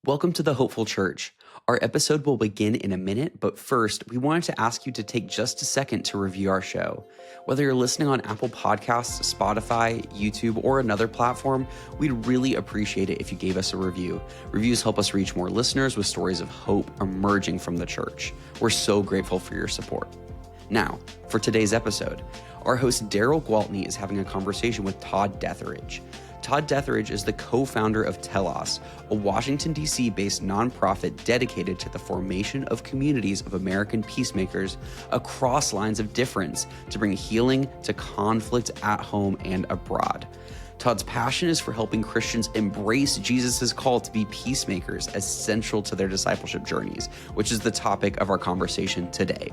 Welcome to the Hopeful Church. Our episode will begin in a minute, but first, we wanted to ask you to take just a second to review our show. Whether you're listening on Apple Podcasts, Spotify, YouTube, or another platform, we'd really appreciate it if you gave us a review. Reviews help us reach more listeners with stories of hope emerging from the church. We're so grateful for your support. Now, for today's episode, our host Darrell Gwaltney is having a conversation with Todd Deatherage. Todd Deatherage is the co-founder of Telos, a Washington, D.C. based nonprofit dedicated to the formation of communities of American peacemakers across lines of difference to bring healing to conflict at home and abroad. Todd's passion is for helping Christians embrace Jesus' call to be peacemakers as central to their discipleship journeys, which is the topic of our conversation today.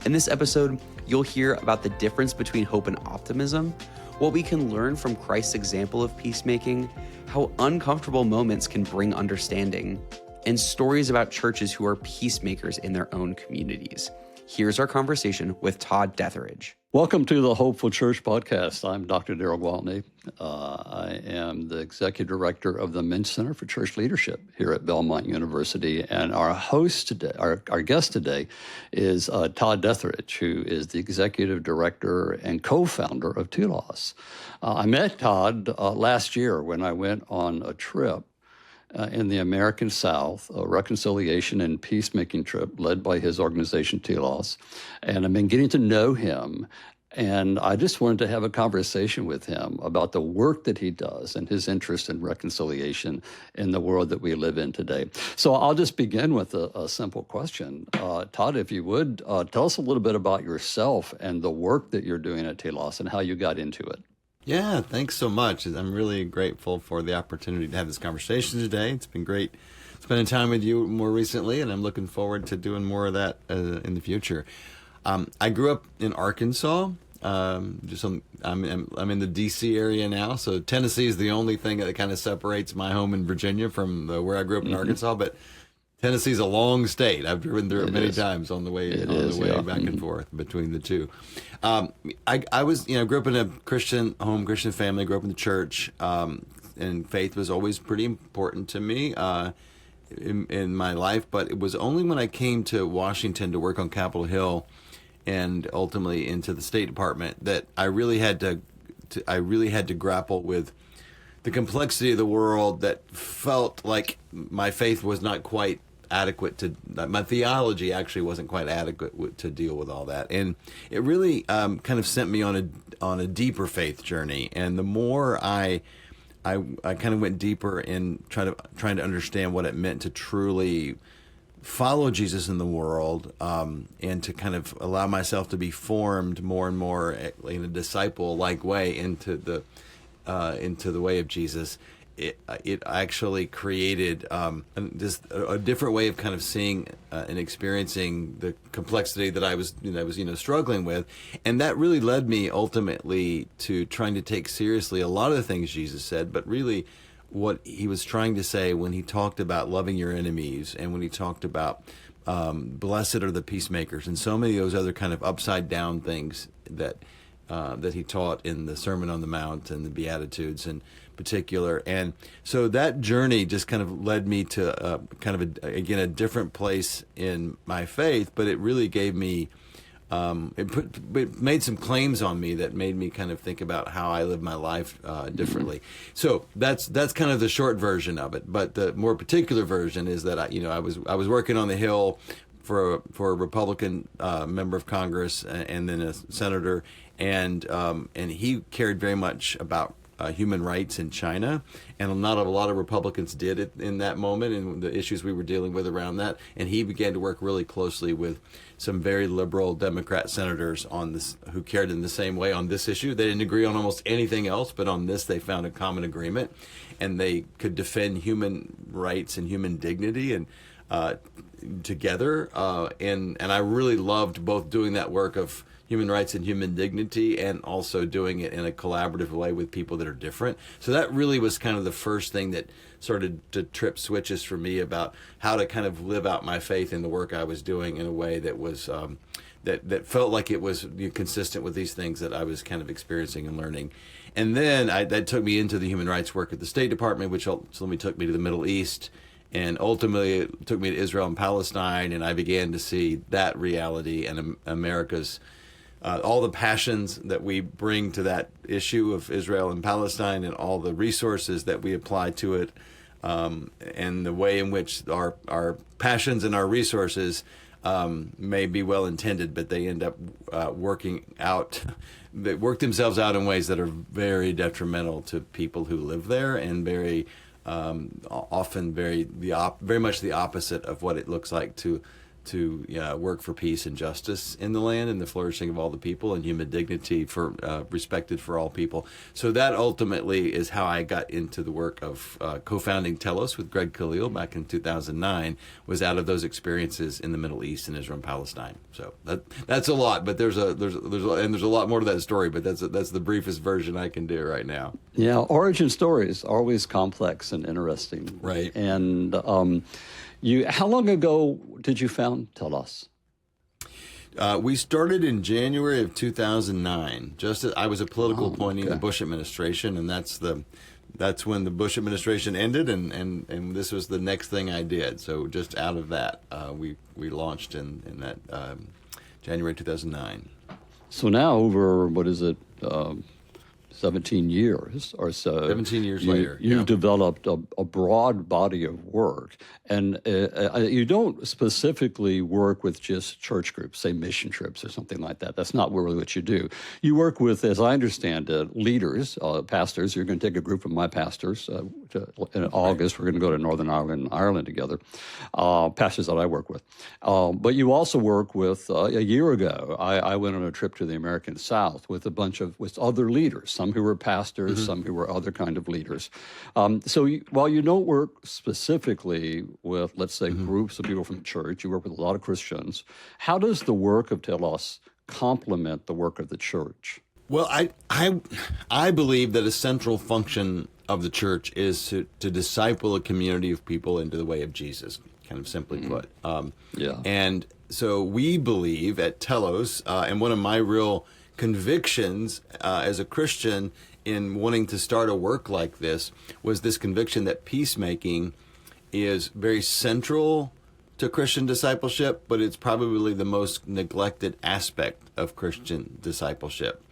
In this episode, you'll hear about the difference between hope and optimism, what we can learn from Christ's example of peacemaking, how uncomfortable moments can bring understanding, and stories about churches who are peacemakers in their own communities. Here's our conversation with Todd Deatherage. Welcome to the Hopeful Church podcast. I'm Dr. Darrell Gwaltney. I am the Executive Director of the Men's Center for Church Leadership here at Belmont University. And our host today, our guest today is Todd Deatherage, who is the Executive Director and co-founder of Telos. I met Todd last year when I went on a trip in the American South, a reconciliation and peacemaking trip led by his organization, Telos. And I've been getting to know him. And I just wanted to have a conversation with him about the work that he does and his interest in reconciliation in the world that we live in today. So I'll just begin with a simple question. Todd, if you would, tell us a little bit about yourself and the work that you're doing at Telos and how you got into it. Yeah, thanks so much. I'm really grateful for the opportunity to have this conversation today. It's been great spending time with you more recently, and I'm looking forward to doing more of that in the future. I grew up in Arkansas. I'm in the D.C. area now, so Tennessee is the only thing that kind of separates my home in Virginia from where I grew up in Arkansas, but Tennessee's a long state. I've driven through it many times on the way back and forth between the two. I was, grew up in a Christian home, Christian family, grew up in the church, and faith was always pretty important to me in my life. But it was only when I came to Washington to work on Capitol Hill and ultimately into the State Department that I really had to grapple with the complexity of the world that felt like my faith was not quite adequate my theology actually wasn't quite adequate to deal with all that. And it really kind of sent me on a deeper faith journey. And the more I kind of went deeper in trying to understand what it meant to truly follow Jesus in the world, and to kind of allow myself to be formed more and more in a disciple-like way into the way of Jesus. It actually created just a different way of kind of seeing and experiencing the complexity that I was struggling with, and that really led me ultimately to trying to take seriously a lot of the things Jesus said, but really what he was trying to say when he talked about loving your enemies and when he talked about blessed are the peacemakers and so many of those other kind of upside down things that he taught in the Sermon on the Mount and the Beatitudes in particular. And so that journey just kind of led me to a different place in my faith, but it really gave me, it made some claims on me that made me kind of think about how I live my life differently. So that's kind of the short version of it. But the more particular version is that I was working on the Hill for a Republican member of Congress and then a senator, and he cared very much about human rights in China, and not a lot of Republicans did it in that moment and the issues we were dealing with around that. And he began to work really closely with some very liberal Democrat senators on this who cared in the same way on this issue. They didn't agree on almost anything else, but on this they found a common agreement, and they could defend human rights and human dignity and together. And I really loved both doing that work of human rights and human dignity, and also doing it in a collaborative way with people that are different. So that really was kind of the first thing that started to trip switches for me about how to kind of live out my faith in the work I was doing in a way that was that felt like it was consistent with these things that I was kind of experiencing and learning. And then that took me into the human rights work at the State Department, which ultimately took me to the Middle East And ultimately, it took me to Israel and Palestine, and I began to see that reality and America's all the passions that we bring to that issue of Israel and Palestine, and all the resources that we apply to it, and the way in which our passions and our resources may be well intended, but they end up they work themselves out in ways that are very detrimental to people who live there, and very often very much the opposite of what it looks like to work for peace and justice in the land, and the flourishing of all the people, and human dignity respected for all people. So that ultimately is how I got into the work of co-founding Telos with Greg Khalil back in 2009, was out of those experiences in the Middle East and Israel and Palestine. So that's a lot, but there's a lot more to that story, but that's the briefest version I can do right now. Yeah, origin stories are always complex and interesting. Right. And how long ago did you found Telos? We started in January of 2009. Just as I was a political appointee in the Bush administration, and that's when the Bush administration ended, and this was the next thing I did. So just out of that, we launched in that January 2009. So now over, 17 years or so. 17 years later. You've developed a broad body of work. And you don't specifically work with just church groups, say mission trips or something like that. That's not really what you do. You work with, as I understand it, leaders, pastors. You're going to take a group of my pastors. In August, we're going to go to Northern Ireland and Ireland together, pastors that I work with. But you also work with, a year ago, I went on a trip to the American South with with other leaders, some who were pastors, some who were other kind of leaders. While you don't work specifically with, let's say, groups of people from the church, you work with a lot of Christians. How does the work of Telos complement the work of the church? Well, I believe that a central function of the church is to disciple a community of people into the way of Jesus, kind of simply put. And so we believe at Telos, and one of my real convictions as a Christian in wanting to start a work like this was this conviction that peacemaking is very central to Christian discipleship, but it's probably the most neglected aspect of Christian discipleship.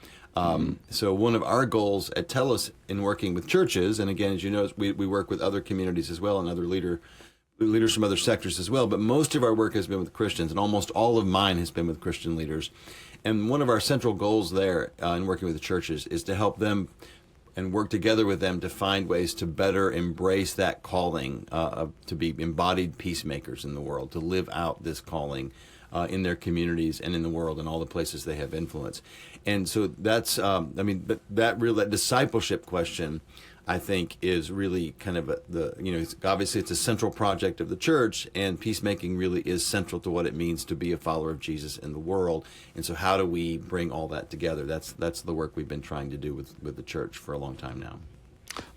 So one of our goals at Telos in working with churches, and again, as you know, we work with other communities as well and other leaders from other sectors as well, but most of our work has been with Christians, and almost all of mine has been with Christian leaders. And one of our central goals there in working with the churches is to help them and work together with them to find ways to better embrace that calling to be embodied peacemakers in the world, to live out this calling in their communities and in the world and all the places they have influence. And so that's, that discipleship question, I think, is really kind of obviously it's a central project of the church, and peacemaking really is central to what it means to be a follower of Jesus in the world. And so how do we bring all that together? That's the work we've been trying to do with the church for a long time now.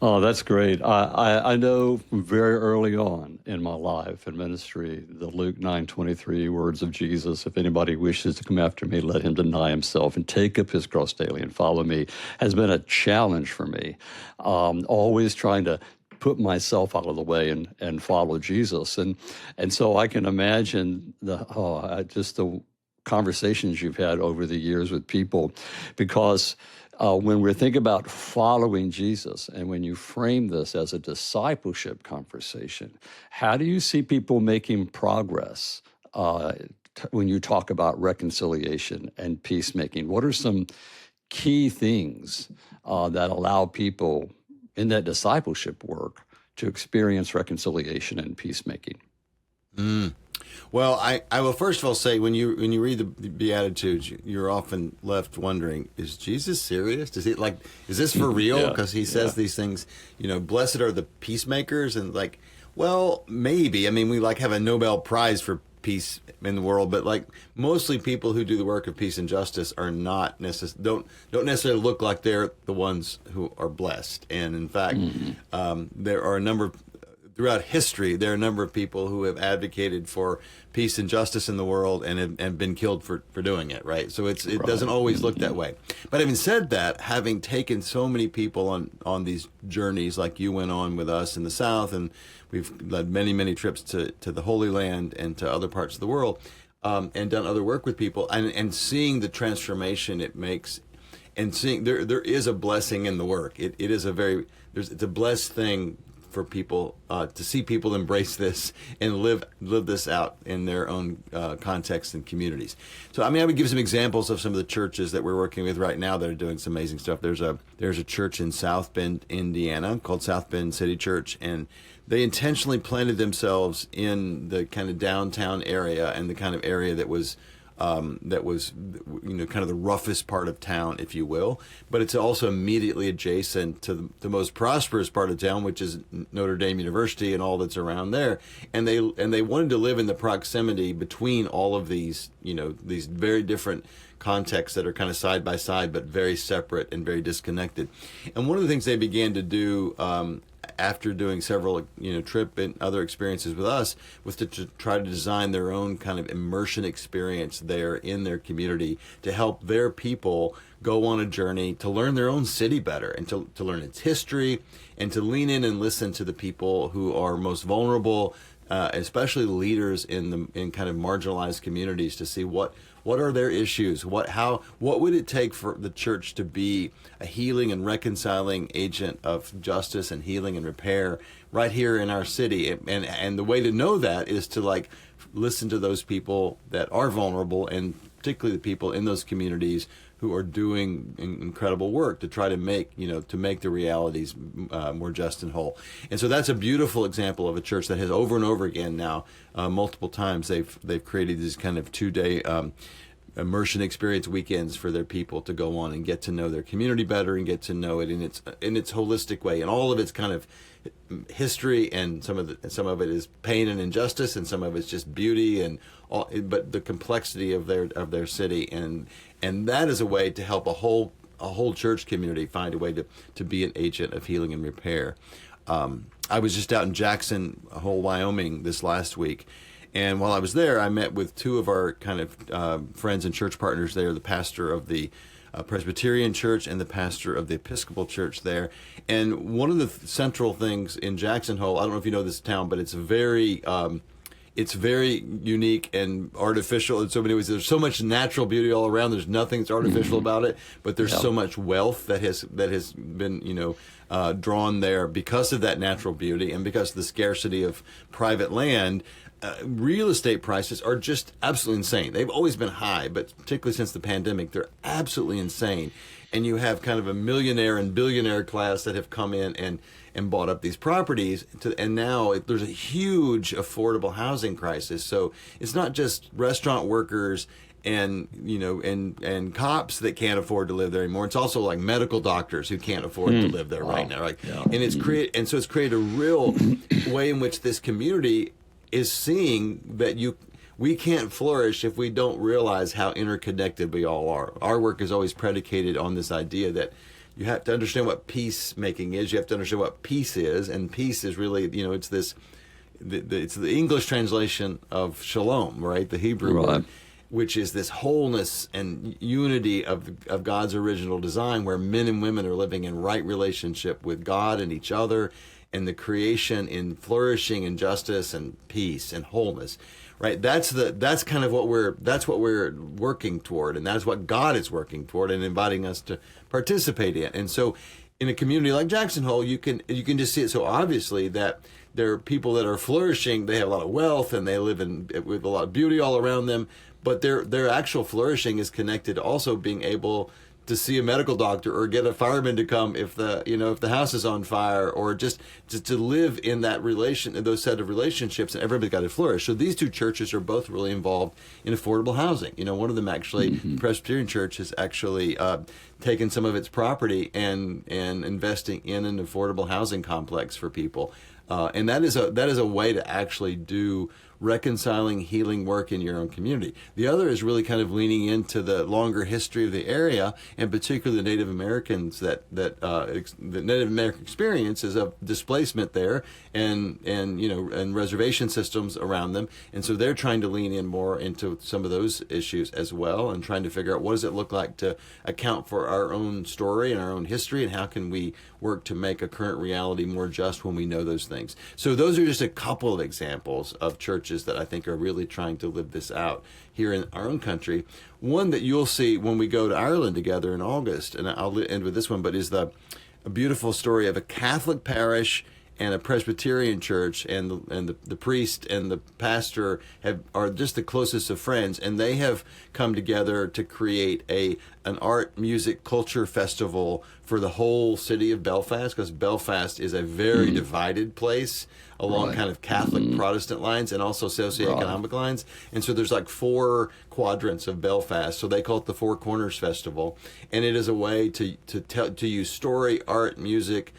Oh, that's great. I know very early on in my life and ministry, the Luke 9:23 words of Jesus, if anybody wishes to come after me, let him deny himself and take up his cross daily and follow me, has been a challenge for me. Always trying to put myself out of the way and follow Jesus. And so I can imagine just the conversations you've had over the years with people, because when we're thinking about following Jesus, and when you frame this as a discipleship conversation, how do you see people making progress when you talk about reconciliation and peacemaking? What are some key things that allow people in that discipleship work to experience reconciliation and peacemaking? Well, I will first of all say, when you read the Beatitudes, you're often left wondering, is Jesus serious? Is this for real? Because he says these things, blessed are the peacemakers, and well, maybe. I mean, we have a Nobel Prize for peace in the world, but mostly people who do the work of peace and justice are not don't necessarily look like they're the ones who are blessed. And in fact, there are a number of throughout history, there are a number of people who have advocated for peace and justice in the world and have been killed for doing it, right? So it doesn't always look that way. But having said that, having taken so many people on these journeys like you went on with us in the South, and we've led many, many trips to the Holy Land and to other parts of the world, and done other work with people, and seeing the transformation it makes, and seeing there is a blessing in the work. It's a blessed thing for people to see people embrace this and live this out in their own context and communities. So I would give some examples of some of the churches that we're working with right now that are doing some amazing stuff. There's a church in South Bend, Indiana, called South Bend City Church, and they intentionally planted themselves in the kind of downtown area and the kind of area that was kind of the roughest part of town, if you will. But it's also immediately adjacent to the most prosperous part of town, which is Notre Dame University and all that's around there. And they wanted to live in the proximity between all of these very different contexts that are kind of side by side, but very separate and very disconnected. And one of the things they began to do after doing several trip and other experiences with us was to try to design their own kind of immersion experience there in their community to help their people go on a journey to learn their own city better and to learn its history and to lean in and listen to the people who are most vulnerable, especially leaders in kind of marginalized communities, to see what are their issues, what would it take for the church to be a healing and reconciling agent of justice and healing and repair right here in our city. And the way to know that is to listen to those people that are vulnerable, and particularly the people in those communities who are doing incredible work to try to make the realities more just and whole. And so that's a beautiful example of a church that has over and over again now, multiple times, they've created these kind of 2-day immersion experience weekends for their people to go on and get to know their community better and get to know it in its holistic way, and all of its kind of history, and some of it is pain and injustice, and some of it's just beauty and all, but the complexity of their city, and that is a way to help a whole church community find a way to be an agent of healing and repair. I was just out in Jackson Hole, Wyoming this last week, and while I was there, I met with two of our kind of friends and church partners there, the pastor of the Presbyterian Church and the pastor of the Episcopal Church there. And one of the central things in Jackson Hole, I don't know if you know this town, but it's very unique and artificial in so many ways. There's so much natural beauty all around. There's nothing that's artificial about it, but there's so much wealth that has been drawn there because of that natural beauty and because of the scarcity of private land. Real estate prices are just absolutely insane. They've always been high, but particularly since the pandemic, they're absolutely insane. And you have kind of a millionaire and billionaire class that have come in and bought up these properties, and now there's a huge affordable housing crisis. So it's not just restaurant workers and cops that can't afford to live there anymore. It's also like medical doctors who can't afford to live there right now. Right? Yeah. And so it's created a real way in which this community is seeing that we can't flourish if we don't realize how interconnected we all are. Our work is always predicated on this idea that you have to understand what peacemaking is. You have to understand what peace is, and peace is really, it's this, it's the English translation of shalom, right? The Hebrew word, which is this wholeness and unity of God's original design, where men and women are living in right relationship with God and each other, and the creation in flourishing and justice and peace and wholeness, right? That's kind of what we're working toward, and that's what God is working toward and inviting us to participate in. And so, in a community like Jackson Hole, you can just see it so obviously that there are people that are flourishing. They have a lot of wealth and they live with a lot of beauty all around them, but their actual flourishing is connected to also being able to see a medical doctor or get a fireman to come if the house is on fire, or just to live in those set of relationships, and everybody's got to flourish. So these two churches are both really involved in affordable housing. One of them actually, the Presbyterian Church, has actually taken some of its property and investing in an affordable housing complex for people. And that is a way to actually do reconciling, healing work in your own community. The other is really kind of leaning into the longer history of the area, and particularly the Native Americans that the Native American experiences of displacement there, and reservation systems around them, and so they're trying to lean in more into some of those issues as well, and trying to figure out what does it look like to account for our own story and our own history, and how can we work to make a current reality more just when we know those things. So those are just a couple of examples of churches that I think are really trying to live this out here in our own country. One that you'll see when we go to Ireland together in August, and I'll end with this one, but is a beautiful story of a Catholic parish and a Presbyterian church, and the priest and the pastor are just the closest of friends, and they have come together to create an art, music, culture festival for the whole city of Belfast, because Belfast is a very divided place along kind of Catholic Protestant lines and also socioeconomic lines. And so there's like 4 quadrants of Belfast. So they call it the Four Corners Festival. And it is a way to use story, art, music,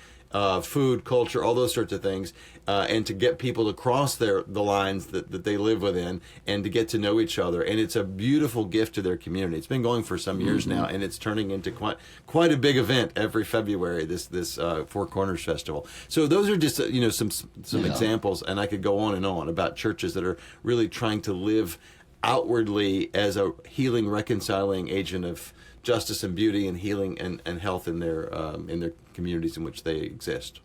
food, culture, all those sorts of things, and to get people to cross the lines that they live within, and to get to know each other. And it's a beautiful gift to their community. It's been going for some years now, and it's turning into quite a big event every February, this Four Corners Festival. So those are just some examples, and I could go on and on about churches that are really trying to live outwardly as a healing, reconciling agent of justice and beauty and healing and health in their communities in which they exist.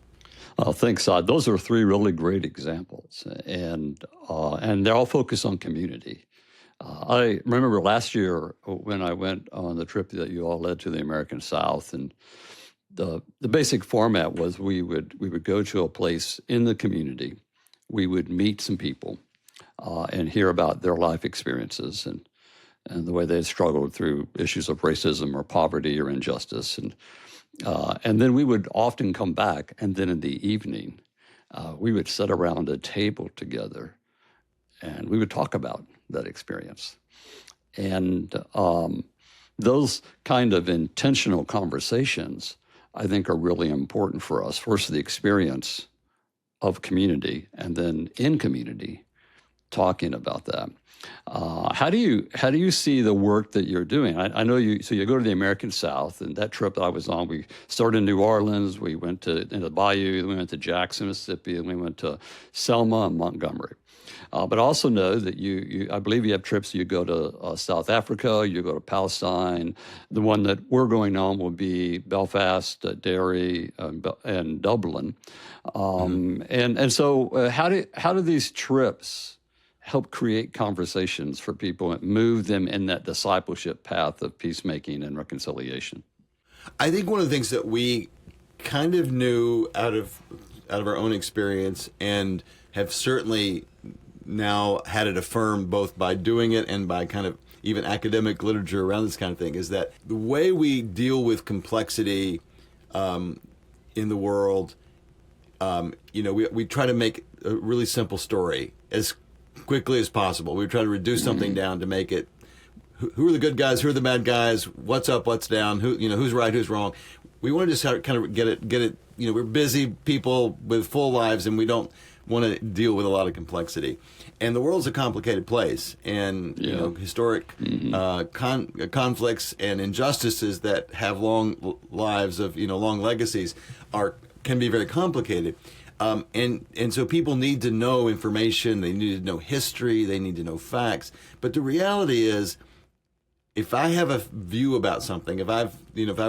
Thanks, Todd. Those are 3 really great examples, and they're all focused on community. I remember last year when I went on the trip that you all led to the American South, and the basic format was we would go to a place in the community, we would meet some people, and hear about their life experiences and the way they had struggled through issues of racism or poverty or injustice. And then we would often come back, and then in the evening, we would sit around a table together, and we would talk about that experience. And those kind of intentional conversations, I think, are really important for us. First, the experience of community, and then in community, talking about that. How do you see the work that you're doing? I know you. So you go to the American South, and that trip that I was on, we started in New Orleans. We went to the Bayou. We went to Jackson, Mississippi, and we went to Selma and Montgomery. But I also know that I believe you have trips. You go to South Africa. You go to Palestine. The one that we're going on will be Belfast, Derry, and Dublin. And so how do these trips help create conversations for people and move them in that discipleship path of peacemaking and reconciliation? I think one of the things that we kind of knew out of our own experience, and have certainly now had it affirmed both by doing it and by kind of even academic literature around this kind of thing, is that the way we deal with complexity in the world, we try to make a really simple story as quickly as possible. We try to reduce something down to make it, who are the good guys, who are the bad guys, what's up, what's down, who's right, who's wrong. We want to just kind of get it. We're busy people with full lives, and we don't want to deal with a lot of complexity. And the world's a complicated place, and historic conflicts and injustices that have long lives of long legacies can be very complicated. And so people need to know information, they need to know history, they need to know facts. But the reality is, if I have a view about something, if I've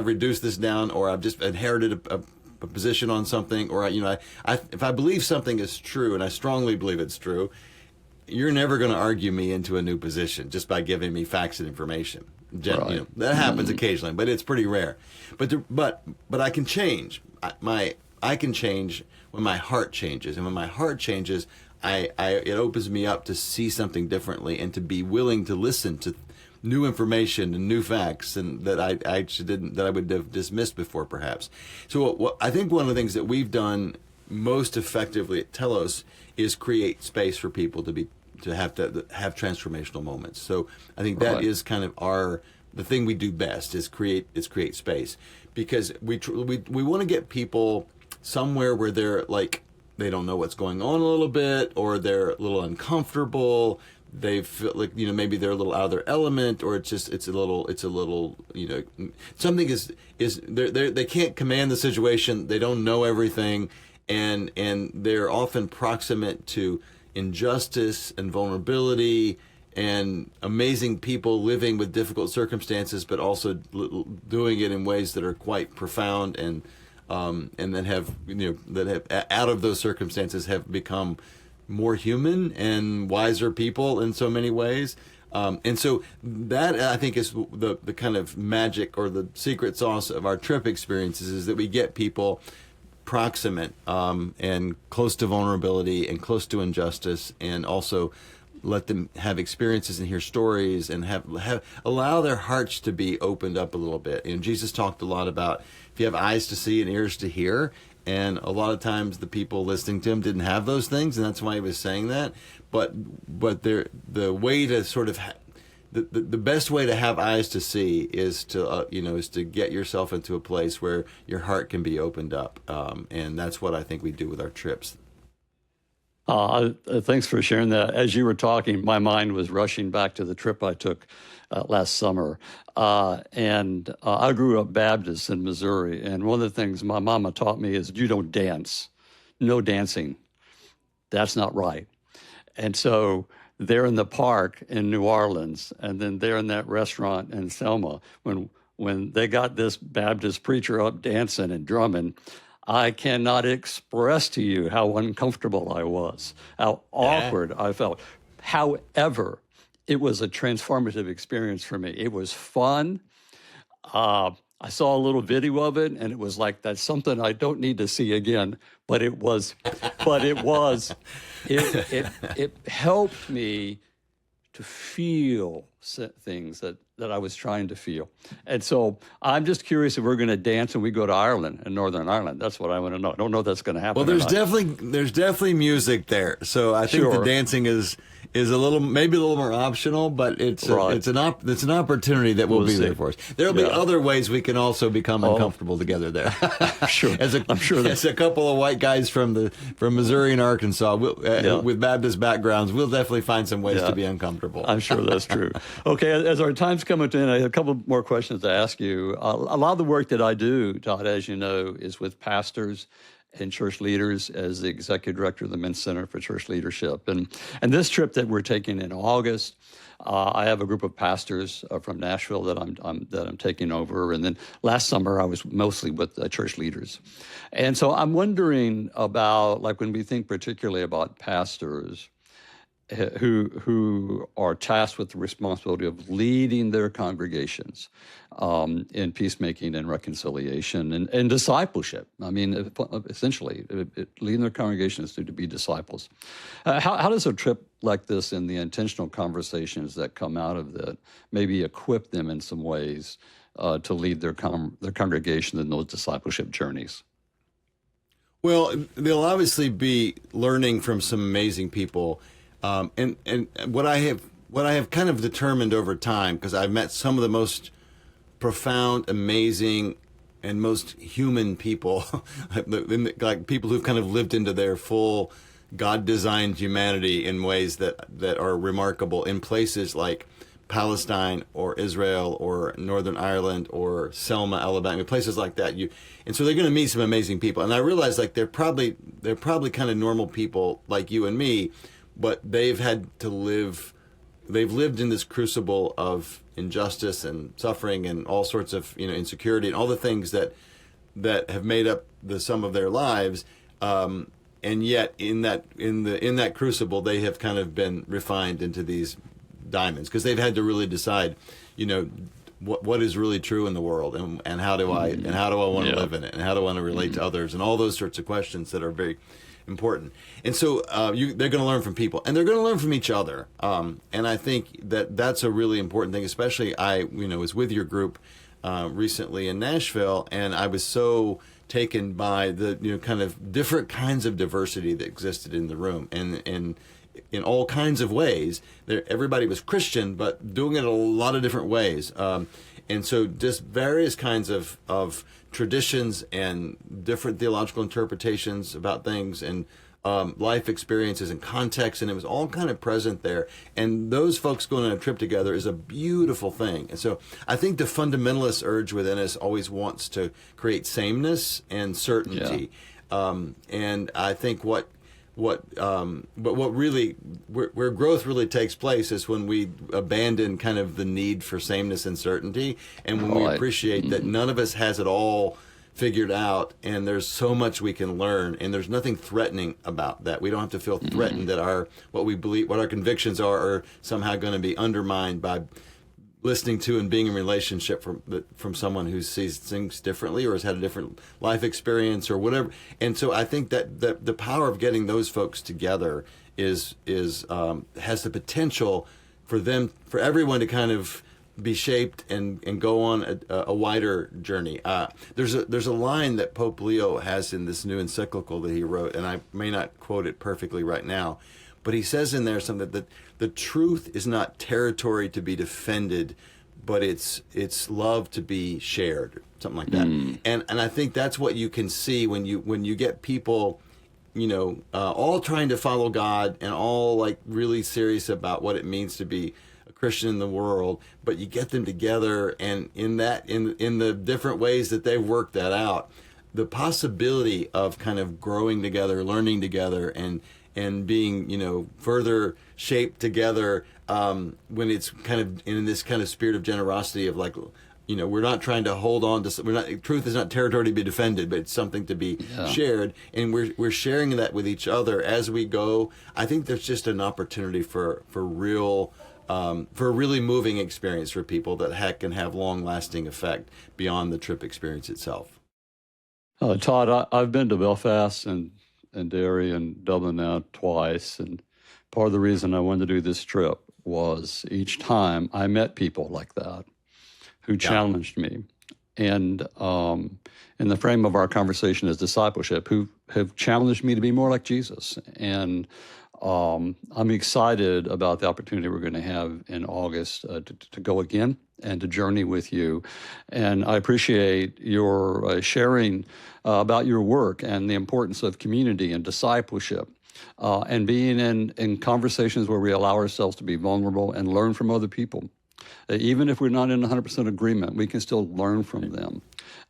reduced this down, or I've just inherited a position on something, or if I believe something is true, and I strongly believe it's true, you're never going to argue me into a new position just by giving me facts and information. Right. That happens occasionally, but it's pretty rare. But I can change. I can change when my heart changes, and when my heart changes, it opens me up to see something differently, and to be willing to listen to new information and new facts, and that I actually didn't, that I would have dismissed before, perhaps. So I think one of the things that we've done most effectively at Telos is create space for people to have transformational moments. So I think that is kind of the thing we do best is create space, because we want to get people somewhere where they're like they don't know what's going on a little bit, or they're a little uncomfortable. They feel like, maybe they're a little out of their element, or it's a little, something they can't command the situation. They don't know everything. And they're often proximate to injustice and vulnerability and amazing people living with difficult circumstances, but also doing it in ways that are quite profound and that have out of those circumstances have become more human and wiser people in so many ways. And so that, I think, is the kind of magic or the secret sauce of our trip experiences, is that we get people proximate and close to vulnerability and close to injustice, and also let them have experiences and hear stories and have allow their hearts to be opened up a little bit. And Jesus talked a lot about, if you have eyes to see and ears to hear, and a lot of times the people listening to him didn't have those things, and that's why he was saying that. But the way to sort of the best way to have eyes to see is to get yourself into a place where your heart can be opened up, and that's what I think we do with our trips. Thanks for sharing that. As you were talking, my mind was rushing back to the trip I took last summer. And I grew up Baptist in Missouri. And one of the things my mama taught me is you don't dance. No dancing. That's not right. And so they're in the park in New Orleans, and then they're in that restaurant in Selma. When they got this Baptist preacher up dancing and drumming, I cannot express to you how uncomfortable I was, how awkward I felt. However, it was a transformative experience for me. It was fun. I saw a little video of it, and it was like, that's something I don't need to see again. But it helped me to feel things that I was trying to feel. And so I'm just curious if we're going to dance and we go to Ireland, in Northern Ireland. That's what I want to know. I don't know if that's going to happen. Well, there's definitely music there. So I think the dancing is a little, maybe a little more optional, but it's an opportunity that will be there for us. There'll be other ways we can also become uncomfortable together there. Sure. I'm sure as a couple of white guys from Missouri and Arkansas with Baptist backgrounds, we'll definitely find some ways to be uncomfortable. I'm sure that's true. Okay, as our time's coming to an end, I have a couple more questions to ask you. A lot of the work that I do, Todd, as you know, is with pastors and church leaders as the Executive Director of the Men's Center for Church Leadership. And this trip that we're taking in August, I have a group of pastors from Nashville that I'm taking over. And then last summer, I was mostly with church leaders. And so I'm wondering about, like, when we think particularly about pastors who are tasked with the responsibility of leading their congregations in peacemaking and reconciliation and discipleship. I mean, essentially, leading their congregations to be disciples. How does a trip like this and the intentional conversations that come out of that maybe equip them in some ways to lead their congregation in those discipleship journeys? Well, they'll obviously be learning from some amazing people. And what I have kind of determined over time, because I've met some of the most profound, amazing, and most human people, like people who've kind of lived into their full God-designed humanity in ways that are remarkable in places like Palestine or Israel or Northern Ireland or Selma, Alabama, places like that. And so they're going to meet some amazing people. And I realize, like, they're probably kind of normal people like you and me, but they've lived in this crucible of injustice and suffering and all sorts of insecurity and all the things that have made up the sum of their lives, and yet in that crucible they have kind of been refined into these diamonds, because they've had to really decide what is really true in the world, and how do I want to live in it, and how do I want to relate to others, and all those sorts of questions that are very important. And so they're going to learn from people, and they're going to learn from each other. And I think that's a really important thing. Especially, I was with your group recently in Nashville, and I was so taken by the kind of different kinds of diversity that existed in the room, and in all kinds of ways. Everybody was Christian, but doing it a lot of different ways. And so just various kinds of traditions and different theological interpretations about things, and life experiences and context, and it was all kind of present there. And those folks going on a trip together is a beautiful thing. And so I think the fundamentalist urge within us always wants to create sameness and certainty. And I think but what really where growth really takes place is when we abandon kind of the need for sameness and certainty, and when we appreciate that none of us has it all figured out, and there's so much we can learn, and there's nothing threatening about that. We don't have to feel threatened that what we believe, what our convictions are somehow going to be undermined by listening to and being in relationship from someone who sees things differently or has had a different life experience or whatever. And so I think that the power of getting those folks together has the potential for everyone to kind of be shaped and go on a wider journey. There's a line that Pope Leo has in this new encyclical that he wrote, and I may not quote it perfectly right now, but he says in there something that the truth is not territory to be defended, but it's love to be shared, something like that. And I think that's what you can see when you get people, all trying to follow God and all like really serious about what it means to be a Christian in the world, but you get them together, and in the different ways that they've worked that out, the possibility of kind of growing together, learning together, and being, further shaped together, when it's kind of in this kind of spirit of generosity of like, we're not trying to hold on to, truth is not territory to be defended, but it's something to be shared. And we're sharing that with each other as we go. I think there's just an opportunity for a really moving experience for people that can have long lasting effect beyond the trip experience itself. Todd, I've been to Belfast and Derry and Dublin now twice, and part of the reason I wanted to do this trip was each time I met people like that who challenged me, and in the frame of our conversation is discipleship, who have challenged me to be more like Jesus. And I'm excited about the opportunity we're going to have in August to go again and to journey with you. And I appreciate your sharing about your work and the importance of community and discipleship, and being in conversations where we allow ourselves to be vulnerable and learn from other people. Even if we're not in 100% agreement, we can still learn from them,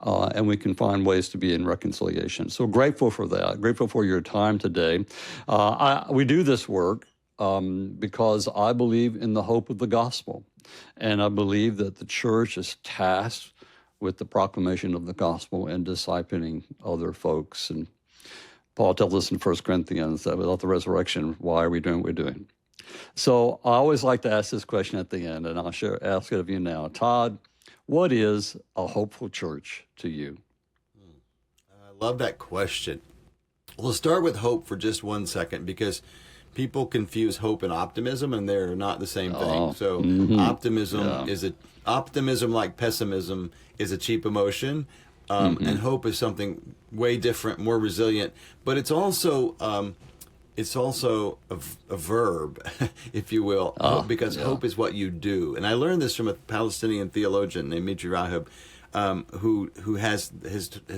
and we can find ways to be in reconciliation. So grateful for that, grateful for your time today. We do this work because I believe in the hope of the gospel, and I believe that the church is tasked with the proclamation of the gospel and discipling other folks. And Paul tells us in 1 Corinthians that without the resurrection, why are we doing what we're doing? So I always like to ask this question at the end, and I'll ask it of you now. Todd, what is a hopeful church to you? I love that question. We'll start with hope for just 1 second, because people confuse hope and optimism, and they're not the same thing. So optimism, like pessimism, is a cheap emotion, and hope is something way different, more resilient. But it's also a verb, if you will, because hope is what you do. And I learned this from a Palestinian theologian named Mitri Rahab, who has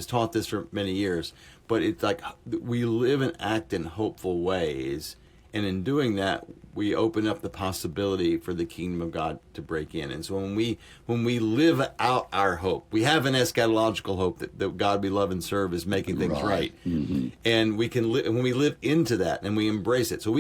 taught this for many years. But it's like we live and act in hopeful ways, and in doing that, we open up the possibility for the kingdom of God to break in. And so when we live out our hope, we have an eschatological hope that God we love and serve is making things right. And we can when we live into that and we embrace it. So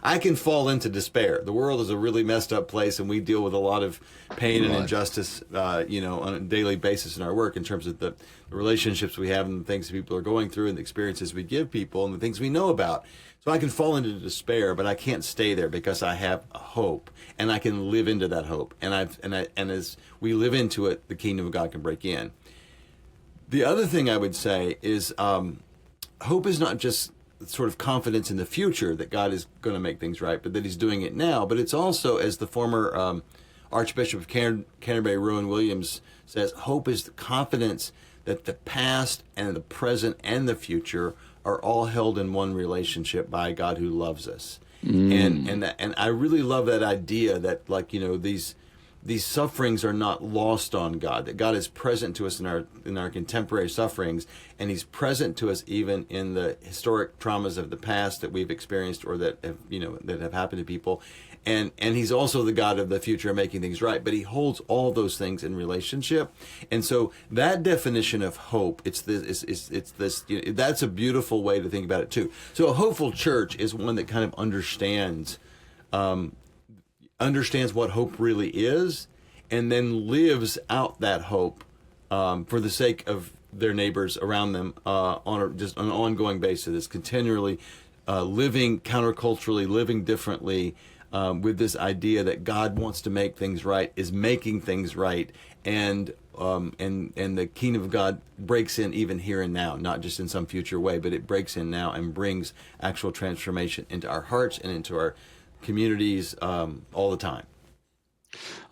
I can fall into despair. The world is a really messed up place, and we deal with a lot of pain and injustice, on a daily basis in our work, in terms of the relationships we have and the things people are going through and the experiences we give people and the things we know about. So I can fall into despair, but I can't stay there, because I have a hope, and I can live into that hope. And as we live into it, the kingdom of God can break in. The other thing I would say is hope is not just sort of confidence in the future that God is going to make things right, but that He's doing it now. But it's also, as the former Archbishop of Canterbury, Rowan Williams, says, hope is the confidence that the past and the present and the future are all held in one relationship by a God who loves us. And I really love that idea that, like, these sufferings are not lost on God, that God is present to us in our contemporary sufferings, and he's present to us even in the historic traumas of the past that we've experienced or that have happened to people. And he's also the God of the future, making things right. But he holds all those things in relationship. And so that definition of hope, it's this. That's a beautiful way to think about it too. So a hopeful church is one that kind of understands what hope really is, and then lives out that hope for the sake of their neighbors around them on just an ongoing basis. It's continually living counterculturally, living differently, with this idea that God wants to make things right, is making things right, and the kingdom of God breaks in even here and now, not just in some future way, but it breaks in now and brings actual transformation into our hearts and into our communities all the time.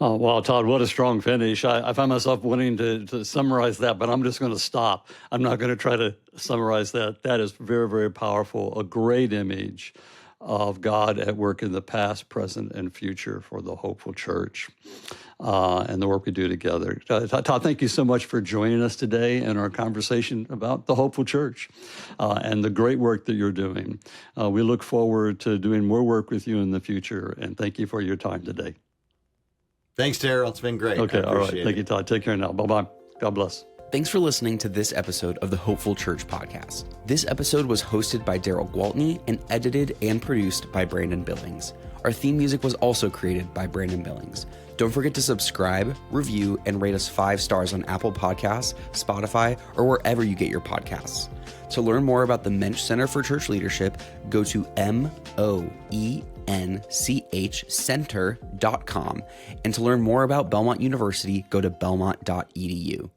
Oh, wow, Todd, what a strong finish. I find myself wanting to summarize that, but I'm just going to stop. I'm not going to try to summarize that. That is very, very powerful, a great image of God at work in the past, present, and future for the hopeful church and the work we do together. Todd, thank you so much for joining us today in our conversation about the hopeful church and the great work that you're doing. We look forward to doing more work with you in the future, and thank you for your time today. Thanks, Darrell. It's been great. Okay, all right. Thank you, Todd. Take care now. Bye-bye. God bless. Thanks for listening to this episode of the Hopeful Church podcast. This episode was hosted by Darrell Gwaltney and edited and produced by Brandon Billings. Our theme music was also created by Brandon Billings. Don't forget to subscribe, review, and rate us 5 stars on Apple Podcasts, Spotify, or wherever you get your podcasts. To learn more about the Mensch Center for Church Leadership, go to moenchcenter.com. And to learn more about Belmont University, go to belmont.edu.